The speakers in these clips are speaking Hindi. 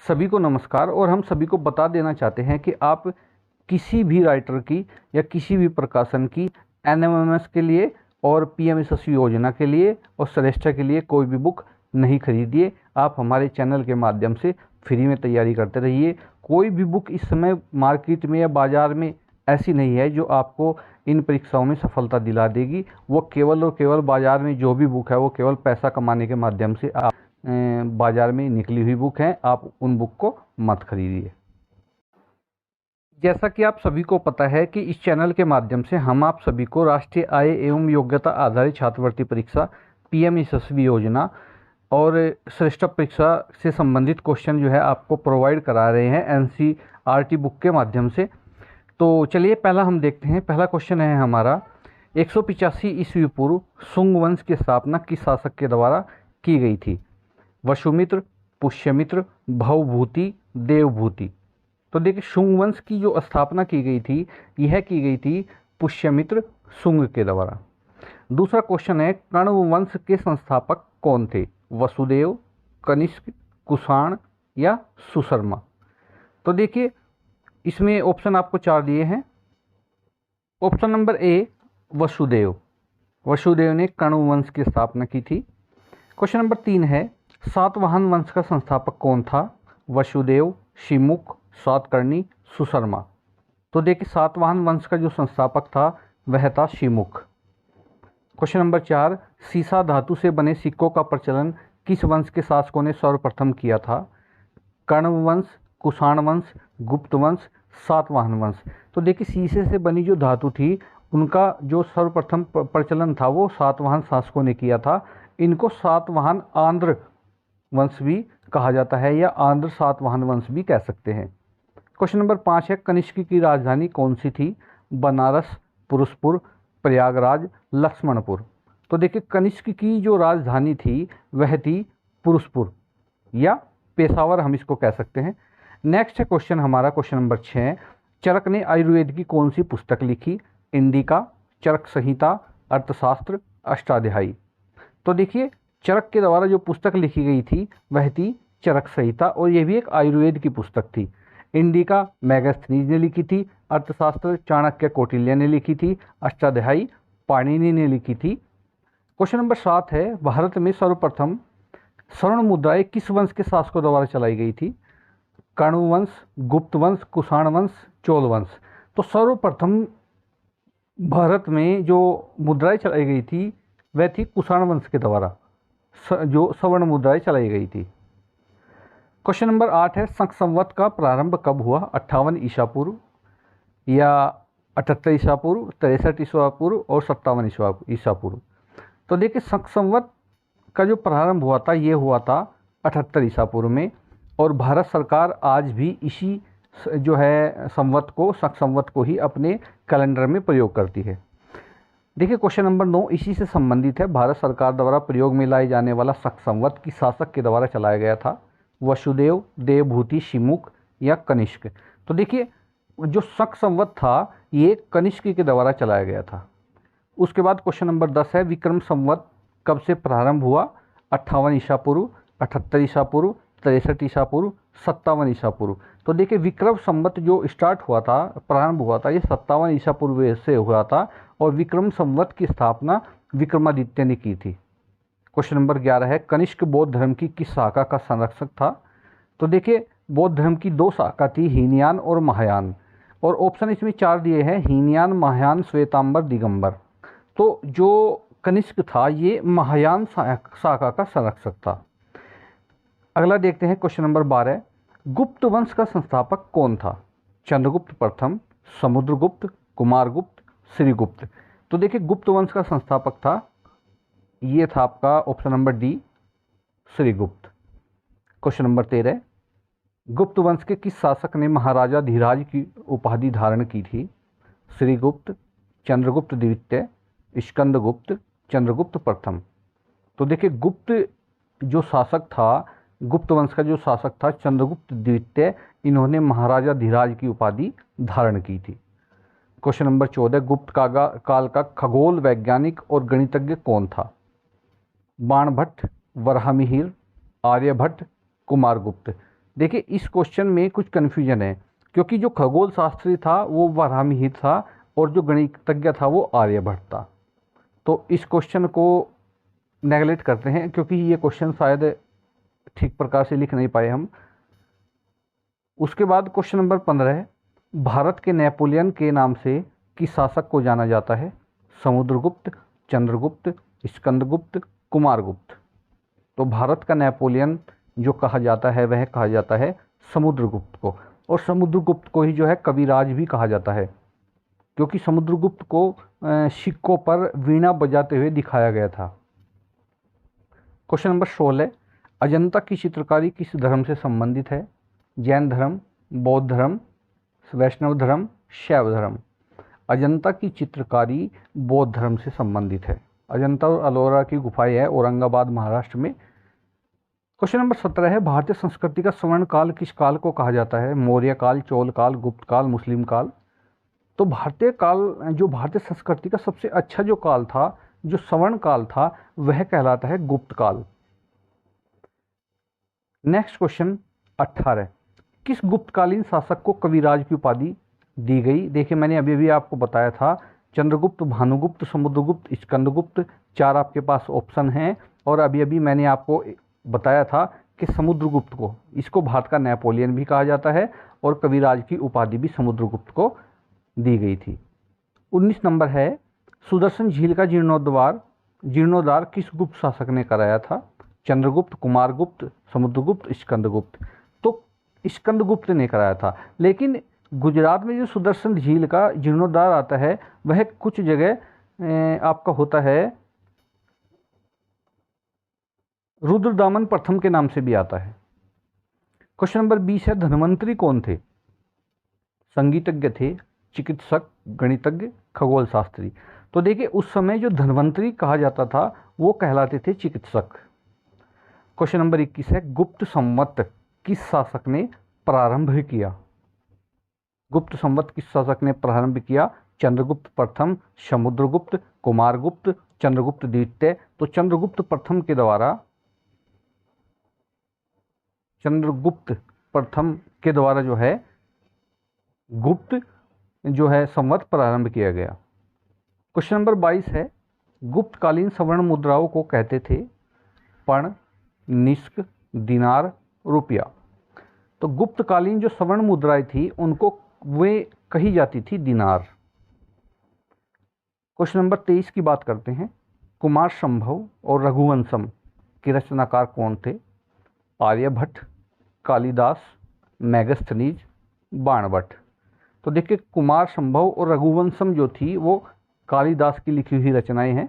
सभी को नमस्कार। और हम सभी को बता देना चाहते हैं कि आप किसी भी राइटर की या किसी भी प्रकाशन की एनएमएमएस के लिए और पीएमएसएस योजना के लिए और श्रेष्ठा के लिए कोई भी बुक नहीं खरीदिए। आप हमारे चैनल के माध्यम से फ्री में तैयारी करते रहिए। कोई भी बुक इस समय मार्केट में या बाज़ार में ऐसी नहीं है जो आपको इन परीक्षाओं में सफलता दिला देगी। वो केवल और केवल बाज़ार में जो भी बुक है वो केवल पैसा कमाने के माध्यम से आप बाज़ार में निकली हुई बुक हैं। आप उन बुक को मत खरीदिए। जैसा कि आप सभी को पता है कि इस चैनल के माध्यम से हम आप सभी को राष्ट्रीय आय एवं योग्यता आधारित छात्रवृत्ति परीक्षा, पीएमएसएसबी योजना और श्रेष्ठ परीक्षा से संबंधित क्वेश्चन जो है आपको प्रोवाइड करा रहे हैं एनसीईआरटी बुक के माध्यम से। तो चलिए पहला हम देखते हैं। पहला क्वेश्चन है हमारा, 185 ईस्वी पूर्व शुंग वंश की स्थापना किस शासक के द्वारा की गई थी? वसुमित्र, पुष्यमित्र, भवभूति, देवभूति। तो देखिए शुंग वंश की जो स्थापना की गई थी यह की गई थी पुष्यमित्र शुंग के द्वारा। दूसरा क्वेश्चन है, कण्व वंश के संस्थापक कौन थे? वसुदेव, कनिष्क, कुषाण या सुशर्मा। तो देखिए इसमें ऑप्शन आपको 4 दिए हैं। Option number A Vasudev, Vasudev ने कण्व वंश की स्थापना की थी। क्वेश्चन नंबर 3 है, सातवाहन वंश का संस्थापक कौन था? वसुदेव, शिमुख, सातकर्णी, सुशर्मा। तो देखिए सातवाहन वंश का जो संस्थापक था वह था शिमुख। क्वेश्चन नंबर 4, सीसा धातु से बने सिक्कों का प्रचलन किस वंश के शासकों ने सर्वप्रथम किया था? कण्व वंश, कुषाण वंश, गुप्त वंश, सातवाहन वंश। तो देखिए शीशे से बनी जो धातु थी उनका जो सर्वप्रथम प्रचलन था वो सातवाहन शासकों ने किया था। इनको सातवाहन आंध्र वंश भी कहा जाता है या आंध्र सातवाहन वंश भी कह सकते हैं। क्वेश्चन नंबर 5 है, कनिष्क की राजधानी कौन सी थी? बनारस, पुरुषपुर, प्रयागराज, लक्ष्मणपुर। तो देखिए कनिष्क की जो राजधानी थी वह थी पुरुषपुर या पेशावर हम इसको कह सकते हैं। नेक्स्ट है क्वेश्चन हमारा, क्वेश्चन नंबर 6, चरक ने आयुर्वेद की कौन सी पुस्तक लिखी? इंडिका, चरक संहिता, अर्थशास्त्र, अष्टाध्यायी। तो देखिए चरक के द्वारा जो पुस्तक लिखी गई थी वह थी चरक संहिता और यह भी एक आयुर्वेद की पुस्तक थी। इंडिका मैगस्थनीज ने लिखी थी, अर्थशास्त्र चाणक्य कौटिल्य ने लिखी थी, अष्टाध्यायी पाणिनि ने लिखी थी। क्वेश्चन नंबर 7 है, भारत में सर्वप्रथम स्वर्ण मुद्राएं किस वंश के शासकों द्वारा चलाई गई थी? कण्व वंश, गुप्त वंश, कुषाण वंश, चोल वंश। तो सर्वप्रथम भारत में जो मुद्राएं चलाई गई थी वह थी कुषाण वंश के द्वारा जो स्वर्ण मुद्राएं चलाई गई थी। क्वेश्चन नंबर 8 है, शक संवत का प्रारंभ कब हुआ? 58 ईसा पूर्व या 78 ईसा पूर्व, 63 ईसा पूर्व और 57 ईसा पूर्व। तो देखिए शक संवत का जो प्रारंभ हुआ था ये हुआ था 78 ईसा पूर्व में और भारत सरकार आज भी इसी जो है संवत को, शक संवत को ही अपने कैलेंडर में प्रयोग करती है। देखिए क्वेश्चन नंबर 9 इसी से संबंधित है। भारत सरकार द्वारा प्रयोग में लाए जाने वाला शक संवत किस शासक के द्वारा चलाया गया था? वसुदेव, देवभूति, शिमुख या कनिष्क। तो देखिए जो शक संवत था ये कनिष्क के द्वारा चलाया गया था। उसके बाद क्वेश्चन नंबर 10 है, विक्रम संवत कब से प्रारंभ हुआ? 58 ईसा पूर्व, 78 ईसा पूर्व, 63 ईसा पूर्व, 57 ईसा पूर्व। तो देखिए विक्रम संवत जो स्टार्ट हुआ था, प्रारंभ हुआ था, ये 57 ईसा पूर्व से हुआ था और विक्रम संवत की स्थापना विक्रमादित्य ने की थी। क्वेश्चन नंबर 11 है, कनिष्क बौद्ध धर्म की किस शाखा का संरक्षक था? तो देखिए बौद्ध धर्म की 2 शाखा थी, हीनयान और महायान, और ऑप्शन इसमें 4 दिए हैं, हीनयान, महायान, श्वेतांबर, दिगंबर। तो जो कनिष्क था ये महायान शाखा का संरक्षक था। अगला देखते हैं क्वेश्चन नंबर 12, गुप्त वंश का संस्थापक कौन था? चंद्रगुप्त प्रथम, समुद्रगुप्त, कुमारगुप्त, श्रीगुप्त। तो देखिए गुप्त वंश का संस्थापक था ये था आपका option number D, Srigupta. Question number 13, Gupta वंश के किस शासक ने महाराजा धीराज की उपाधि धारण की थी? श्रीगुप्त, चंद्रगुप्त द्वितीय, स्कंदगुप्त, चंद्रगुप्त प्रथम। तो देखिए गुप्त जो शासक था, गुप्त वंश का जो शासक था चंद्रगुप्त द्वितीय, इन्होंने महाराजा धीराज की उपाधि धारण की थी। क्वेश्चन नंबर 14, गुप्त काल का खगोल वैज्ञानिक और गणितज्ञ कौन था? बाणभट्ट, वराहमिहिर, आर्यभट्ट, कुमारगुप्त। देखिए इस क्वेश्चन में कुछ कन्फ्यूजन है, क्योंकि जो खगोल शास्त्री था वो वराहमिहिर था और जो गणितज्ञ था वो आर्यभट्ट था। तो इस क्वेश्चन को नेगलेक्ट करते हैं, क्योंकि ये क्वेश्चन शायद ठीक प्रकार से लिख नहीं पाए हम। उसके बाद क्वेश्चन नंबर 15 है, भारत के नेपोलियन के नाम से किस शासक को जाना जाता है? समुद्रगुप्त, चंद्रगुप्त, स्कंदगुप्त, कुमारगुप्त। तो भारत का नेपोलियन जो कहा जाता है वह कहा जाता है समुद्रगुप्त को, और समुद्रगुप्त को ही जो है कविराज भी कहा जाता है, क्योंकि समुद्रगुप्त को सिक्कों पर वीणा बजाते हुए दिखाया गया था। क्वेश्चन नंबर 16, अजंता की चित्रकारी किस धर्म से संबंधित है? जैन धर्म, बौद्ध धर्म, वैष्णव धर्म, शैव धर्म। अजंता की चित्रकारी बौद्ध धर्म से संबंधित है। अजंता और अलोरा की गुफाएं है औरंगाबाद महाराष्ट्र में। क्वेश्चन नंबर 17 है, भारतीय संस्कृति का स्वर्ण काल किस काल को कहा जाता है? मौर्य काल, चोल काल, गुप्त काल, मुस्लिम काल। तो भारतीय संस्कृति का सबसे अच्छा जो काल था, जो स्वर्ण काल था, वह कहलाता है गुप्त काल। नेक्स्ट क्वेश्चन 18, किस गुप्तकालीन शासक को कविराज की उपाधि दी गई? देखिए मैंने अभी अभी आपको बताया था, चंद्रगुप्त, भानुगुप्त, समुद्रगुप्त, स्कंदगुप्त, 4 आपके पास ऑप्शन हैं। और अभी अभी मैंने आपको बताया था कि समुद्रगुप्त को, इसको भारत का नेपोलियन भी कहा जाता है, और कविराज की उपाधि भी समुद्रगुप्त को दी गई थी। 19 नंबर है, सुदर्शन झील का जीर्णोद्धार किस गुप्त शासक ने कराया था? चंद्रगुप्त, कुमारगुप्त, समुद्रगुप्त, स्कंदगुप्त। तो स्कंदगुप्त ने कराया था, लेकिन गुजरात में जो सुदर्शन झील का जीर्णोद्धार आता है वह कुछ जगह आपका होता है रुद्रदामन प्रथम के नाम से भी आता है। क्वेश्चन नंबर 20 है, धन्वंतरी कौन थे? संगीतज्ञ थे, चिकित्सक, गणितज्ञ, खगोल शास्त्री। तो देखिए उस समय जो धन्वंतरी कहा जाता था वो कहलाते थे चिकित्सक। क्वेश्चन नंबर 21 है, गुप्त संवत किस शासक ने प्रारंभ किया? गुप्त संवत किस शासक ने प्रारंभ किया? चंद्रगुप्त प्रथम, समुद्रगुप्त, कुमारगुप्त, चंद्रगुप्त द्वितीय। तो चंद्रगुप्त प्रथम के द्वारा जो है गुप्त जो है संवत प्रारंभ किया गया। क्वेश्चन नंबर 22 है, गुप्तकालीन स्वर्ण मुद्राओं को कहते थे? पर्ण, निष्क, दिनार, रुपया। तो गुप्तकालीन जो स्वर्ण मुद्राएं थी उनको वे कही जाती थी दिनार। क्वेश्चन नंबर 23 की बात करते हैं, कुमार संभव और रघुवंशम के रचनाकार कौन थे? आर्यभट्ट, कालिदास, मेगस्थनीज, बाणभट्ट। तो देखिए कुमार संभव और रघुवंशम जो थी वो कालिदास की लिखी हुई रचनाएं हैं।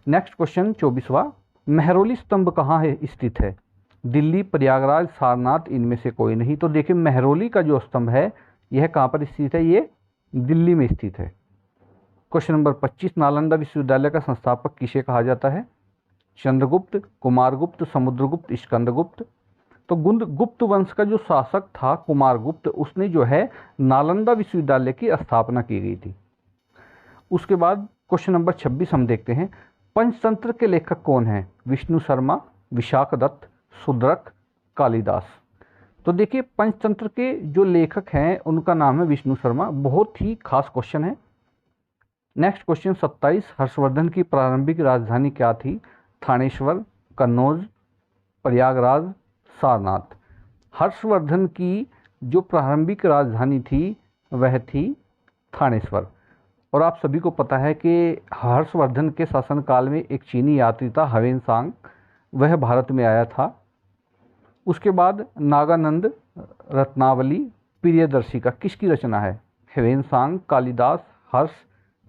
नेक्स्ट क्वेश्चन 24वां, मेहरौली स्तंभ कहाँ है स्थित है? दिल्ली, प्रयागराज, सारनाथ, इनमें से कोई नहीं। तो देखिए मेहरौली का जो स्तंभ है यह कहाँ पर स्थित है? ये दिल्ली में स्थित है। क्वेश्चन नंबर 25, नालंदा विश्वविद्यालय का संस्थापक किसे कहा जाता है? चंद्रगुप्त, कुमारगुप्त, समुद्रगुप्त, स्कंदगुप्त। तो गुप्त वंश का जो शासक था कुमारगुप्त, उसने जो है नालंदा विश्वविद्यालय की स्थापना की गई थी। उसके बाद क्वेश्चन नंबर 26 हम देखते हैं, पंचतंत्र के लेखक कौन हैं? विष्णु शर्मा, विशाख दत्त, शूद्रक, कालिदास। तो देखिए पंचतंत्र के जो लेखक हैं उनका नाम है विष्णु शर्मा। बहुत ही खास क्वेश्चन है। नेक्स्ट क्वेश्चन 27, हर्षवर्धन की प्रारंभिक राजधानी क्या थी? थानेश्वर, कन्नौज, प्रयागराज, सारनाथ। हर्षवर्धन की जो प्रारंभिक राजधानी थी वह थी थानेश्वर। और आप सभी को पता है कि हर्षवर्धन के शासनकाल में एक चीनी यात्री था ह्वेनसांग, वह भारत में आया था। उसके बाद नागानंद रत्नावली प्रियदर्शिका किसकी रचना है? ह्वेनसांग, कालिदास, हर्ष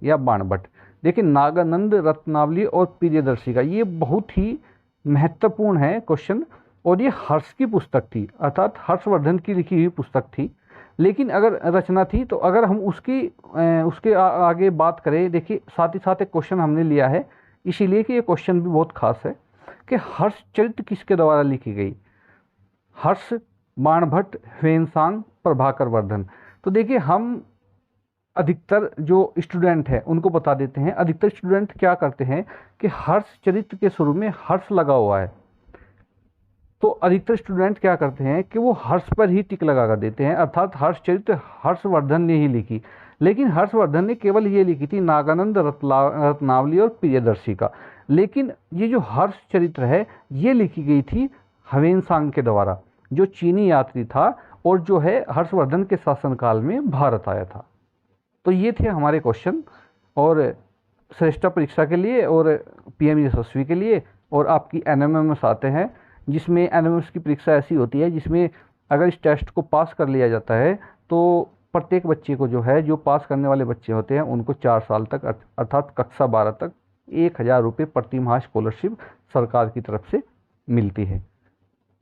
या बाणभट्ट। देखिए नागानंद रत्नावली और प्रियदर्शिका ये बहुत ही महत्वपूर्ण है क्वेश्चन, और ये हर्ष की पुस्तक थी, अर्थात हर्षवर्धन की लिखी हुई पुस्तक थी। लेकिन अगर रचना थी तो अगर हम उसके आगे बात करें, देखिए साथ ही साथ एक क्वेश्चन हमने लिया है इसीलिए कि ये क्वेश्चन भी बहुत खास है कि हर्ष चरित्र किसके द्वारा लिखी गई? हर्ष, बाणभट्ट, ह्वेनसांग, प्रभाकर वर्धन। तो देखिए हम अधिकतर जो स्टूडेंट हैं उनको बता देते हैं, अधिकतर स्टूडेंट क्या करते हैं कि हर्ष चरित्र के शुरू में हर्ष लगा हुआ है, तो अधिकतर स्टूडेंट क्या करते हैं कि वो हर्ष पर ही टिक लगा कर देते हैं, अर्थात हर्ष चरित्र हर्षवर्धन ने ही लिखी। लेकिन हर्षवर्धन ने केवल ये लिखी थी नागानंद रत्नावली और प्रियदर्शी का। लेकिन ये जो हर्ष चरित्र है ये लिखी गई थी ह्वेनसांग के द्वारा, जो चीनी यात्री था और जो है हर्षवर्धन के शासनकाल में भारत आया था। तो ये थे हमारे क्वेश्चन और श्रेष्ठ परीक्षा के लिए और पीएम यशस्वी के लिए। और आपकी एनएमएमएस आते हैं, जिसमें एनएमएमएस की परीक्षा ऐसी होती है जिसमें अगर इस टेस्ट को पास कर लिया जाता है तो प्रत्येक बच्चे को जो है, जो पास करने वाले बच्चे होते हैं उनको 4 साल तक अर्थात कक्षा 12 तक 1000 रुपये प्रति माह स्कॉलरशिप सरकार की तरफ से मिलती है।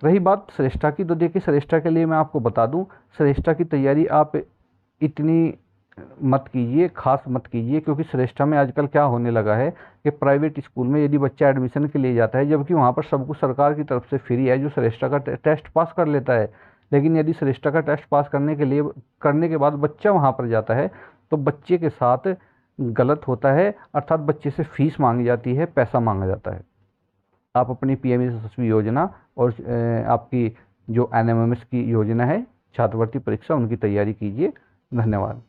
रही बात श्रेष्ठा की, तो देखिए श्रेष्ठा के लिए मैं आपको बता दूं, श्रेष्ठा की तैयारी आप इतनी मत कीजिए, खास मत कीजिए, क्योंकि श्रेष्ठा में आजकल क्या होने लगा है कि प्राइवेट स्कूल में यदि बच्चा एडमिशन के लिए जाता है, जबकि वहाँ पर सब कुछ सरकार की तरफ से फ्री है, जो श्रेष्ठा का टेस्ट पास कर लेता है, लेकिन यदि श्रेष्ठा का टेस्ट पास करने के बाद बच्चा वहाँ पर जाता है तो बच्चे के साथ गलत होता है, अर्थात बच्चे से फीस मांगी जाती है, पैसा मांगा जाता है। आप अपनी पीएम यशस्वी योजना और आपकी जो एनएमएमएस की योजना है छात्रवृत्ति परीक्षा, उनकी तैयारी कीजिए। धन्यवाद।